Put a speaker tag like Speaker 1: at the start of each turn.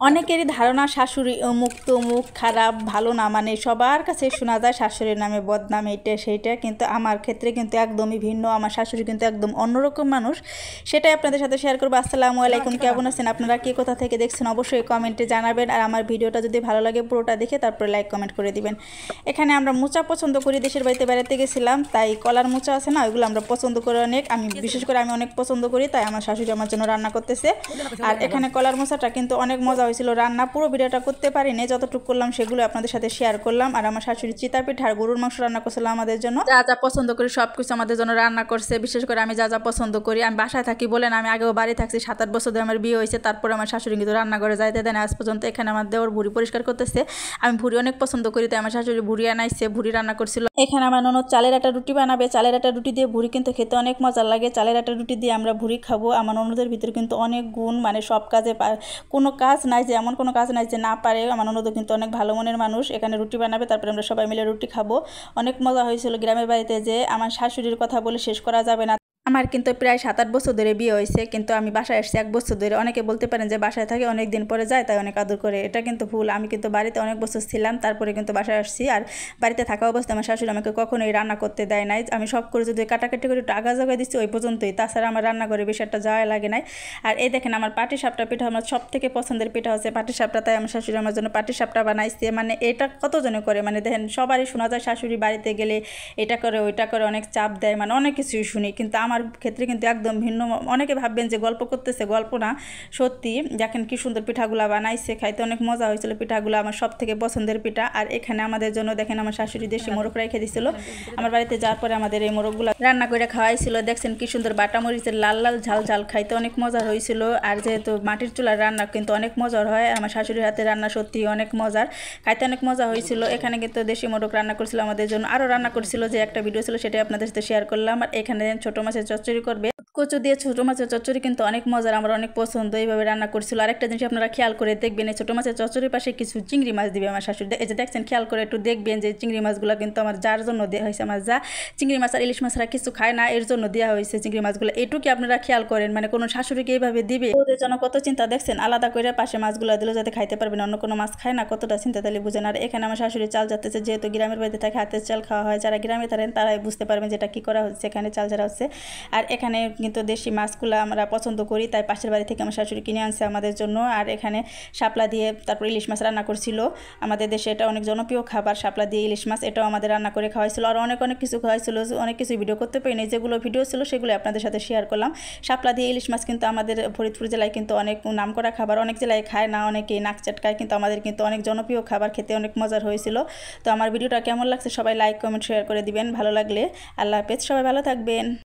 Speaker 1: অনেকেরই ধারণা শাশুড়ি অমুক তমুক খারাপ ভালো না, মানে সবার কাছে শোনা যায় শাশুড়ির নামে বদনাম এইটা সেইটা, কিন্তু আমার ক্ষেত্রে কিন্তু একদমই ভিন্ন। আমার শাশুড়ি কিন্তু একদম অন্যরকম মানুষ, সেটাই আপনাদের সাথে শেয়ার করবো। আসসালামু আলাইকুম, কেমন আছেন আপনারা, কে কোথা থেকে দেখছেন অবশ্যই কমেন্টে জানাবেন। আর আমার ভিডিওটা যদি ভালো লাগে পুরোটা দেখে তারপরে লাইক কমেন্ট করে দিবেন। এখানে আমরা মোচা পছন্দ করি, দেশের বাড়িতে বেড়াতে গেছিলাম, তাই কলার মোচা আছে না, ওইগুলো আমরা পছন্দ করি অনেক। আমি বিশেষ করে আমি অনেক পছন্দ করি, তাই আমার শাশুড়ি আমার জন্য রান্না করতেছে। আর এখানে কলার মোচাটা কিন্তু অনেক মজা হয়েছিল রান্না। পুরো ভিডিওটা করতে পারিনি, যতটুকু করলাম সেগুলো আপনাদের সাথে শেয়ার করলাম। আর আমার শাশুড়ি চিতা পিঠা আর গরুর মাংস রান্না করছিল আমাদের জন্য, যা যা পছন্দ করি সব কিছু আমাদের জন্য রান্না করছে। বিশেষ করে আমি যা যা পছন্দ করি, আমি বাসায় থাকি বলেন, আমি আগেও বাড়ি থাকছি, 7-8 বছর ধরে আমার বিয়ে হয়েছে, তারপরে আমার শাশুড়ি কিন্তু রান্নাঘরে যাইতে দেন আজ পর্যন্ত। এখানে আমার দেওর ভুড়ি পরিষ্কার করতেছে, আমি ভুড়ি অনেক পছন্দ করি, তাই আমার শাশুড়ি ভুড়ি আনাইছে, ভুড়ি রান্না করছিল। এখানে আমার ননদ চালের আটা রুটি বানাবে, চালের আটা রুটি দিয়ে ভুড়ি কিন্তু খেতে অনেক মজা লাগে। চালের আটা রুটি দিয়ে আমরা ভুড়ি খাবো। আমার ননদের ভিতরে কিন্তু অনেক গুণ, মানে সব কাজে কোনো কাজ নাই যে এমন কোনো কাজ নাই যে না পারে। আমার ননদও কিন্তু অনেক ভালো মনের মানুষ। এখানে রুটি বানাবে, তারপরে আমরা সবাই মিলে রুটি খাবো। অনেক মজা হয়েছিল গ্রামের বাড়িতে, যে আমার শাশুড়ির কথা বলে শেষ করা যাবে না। আমার কিন্তু প্রায় 7-8 বছর ধরে বিয়ে হয়েছে, কিন্তু আমি বাসায় আসছি 1 বছর ধরে। অনেকে বলতে পারেন যে বাসায় থাকে অনেক দিন পরে যায় তাই অনেক আদর করে, এটা কিন্তু ভুল। আমি কিন্তু বাড়িতে অনেক বছর ছিলাম, তারপরে কিন্তু বাসায় আসছি। আর বাড়িতে থাকা অবস্থায় আমার শাশুড়ি আমাকে কখনোই রান্না করতে দেয় নাই। আমি সব করে যদি কাটাকাটি করে একটু আগা জায়গায় দিচ্ছি ওই পর্যন্তই, তাছাড়া আমার রান্নাঘরে বেশি একটা যাওয়া লাগে নাই। আর এই দেখেন আমার পাটিসাপটা পিঠা, আমার সব থেকে পছন্দের পিঠা হচ্ছে পাটিসাপটা, তাই আমার শাশুড়ি আমার জন্য পাটিসাপটা বানাইছে। মানে এটা কতজনে করে, মানে দেখেন সবারই শোনা যায় শাশুড়ি বাড়িতে গেলে এটা করে ওইটা করে, অনেক চাপ দেয়, মানে অনেক কিছুই শুনি, কিন্তু আমার ক্ষেত্রে কিন্তু একদম ভিন্ন। অনেকে ভাববেন যে গল্প করতেছে, গল্প না, সত্যি। দেখেন কি সুন্দর পিঠাগুলা বানাইছে, খাইতে অনেক মজা হয়েছিল পিঠাগুলো, আমার সব থেকে পছন্দের পিঠা। আর এখানে আমাদের জন্য দেখেন আমার শাশুড়ি দেশি মোরগ রেখে দিছিল, আমার বাড়িতে যাওয়ার পরে আমাদের এই মোরগগুলো রান্না করে খাওয়াইছিল। দেখছেন কি সুন্দর বাটা মরিচের লাল লাল ঝাল ঝাল, খাইতে অনেক মজার হয়েছিল। আর যেহেতু মাটির চুলার রান্না কিন্তু অনেক মজার হয়, আমার শাশুড়ির হাতে রান্না সত্যি অনেক মজার, খাইতে অনেক মজা হয়েছিল। এখানে কিন্তু দেশি মোরগ রান্না করছিল আমাদের জন্য, আরও রান্না করছিল, যে একটা ভিডিও ছিল সেটাই আপনাদের সাথে শেয়ার করলাম। আর এখানে ছোটো মাছের চচ্চড়ি করবে, কচু দিয়ে ছোটো মাছের চচ্চড়ি কিন্তু অনেক মজার, আমার অনেক পছন্দ। এইভাবে রান্না করছিল। আরেকটা জিনিস আপনারা খেয়াল করে দেখবেন, এই ছোটো মাছের চচ্চড়ির পাশে কিছু চিংড়ি মাছ দিবে আমার শাশুড়ি। এই যে দেখছেন, খেয়াল করে একটু দেখবেন যে চিংড়ি মাছগুলো কিন্তু আমার যার জন্য দেওয়া হয়েছে, আমার যা চিংড়ি মাছ আর ইলিশ মাছরা কিছু খায় না, এর জন্য দেওয়া হয়েছে চিংড়ি মাছগুলো। এটুকু আপনারা খেয়াল করেন, মানে কোনো শাশুড়িকে এইভাবে দিবে, ওদের জন্য কত চিন্তা। দেখছেন আলাদা করে পাশে মাছগুলো দিল যাতে খাইতে পারবেন, অন্য কোনো মাছ খায় না, কতটা চিন্তা তাহলে বুঝেন। আর এখানে আমার শাশুড়ি চাল যাতেছে, যেহেতু গ্রামের বাড়িতে থাকে হাতের চাল খাওয়া হয়, যারা গ্রামে থাকেন তারাই বুঝতে পারবেন যেটা কী করা হচ্ছে, এখানে চাল যারা হচ্ছে। আর এখানে কিন্তু দেশি মাছগুলো আমরা পছন্দ করি, তাই পাশের বাড়ি থেকে আমার শাশুড়ি কিনে আনছে আমাদের জন্য। আর এখানে শাপলা দিয়ে তারপর ইলিশ মাছ রান্না করছিল, আমাদের দেশে এটা অনেক জনপ্রিয় খাবার, শাপলা দিয়ে ইলিশ মাছ, এটাও আমাদের রান্না করে খাওয়াইছিল। আর অনেক অনেক কিছু খাওয়াইছিল, অনেক কিছু ভিডিও করতে পারিনি, যেগুলো ভিডিও ছিল সেগুলো আপনাদের সাথে শেয়ার করলাম। শাপলা দিয়ে ইলিশ মাছ কিন্তু আমাদের ফরিদপুর জেলায় কিন্তু অনেক নামকরা খাবার, অনেক জেলায় খায় না, অনেকেই নাক চটকায়, কিন্তু আমাদের কিন্তু অনেক জনপ্রিয় খাবার, খেতে অনেক মজার হয়েছিল। তো আমার ভিডিওটা কেমন লাগছে সবাই লাইক কমেন্ট শেয়ার করে দিবেন, ভালো লাগলে। আল্লাহ হাফেজ, সবাই ভালো থাকবেন।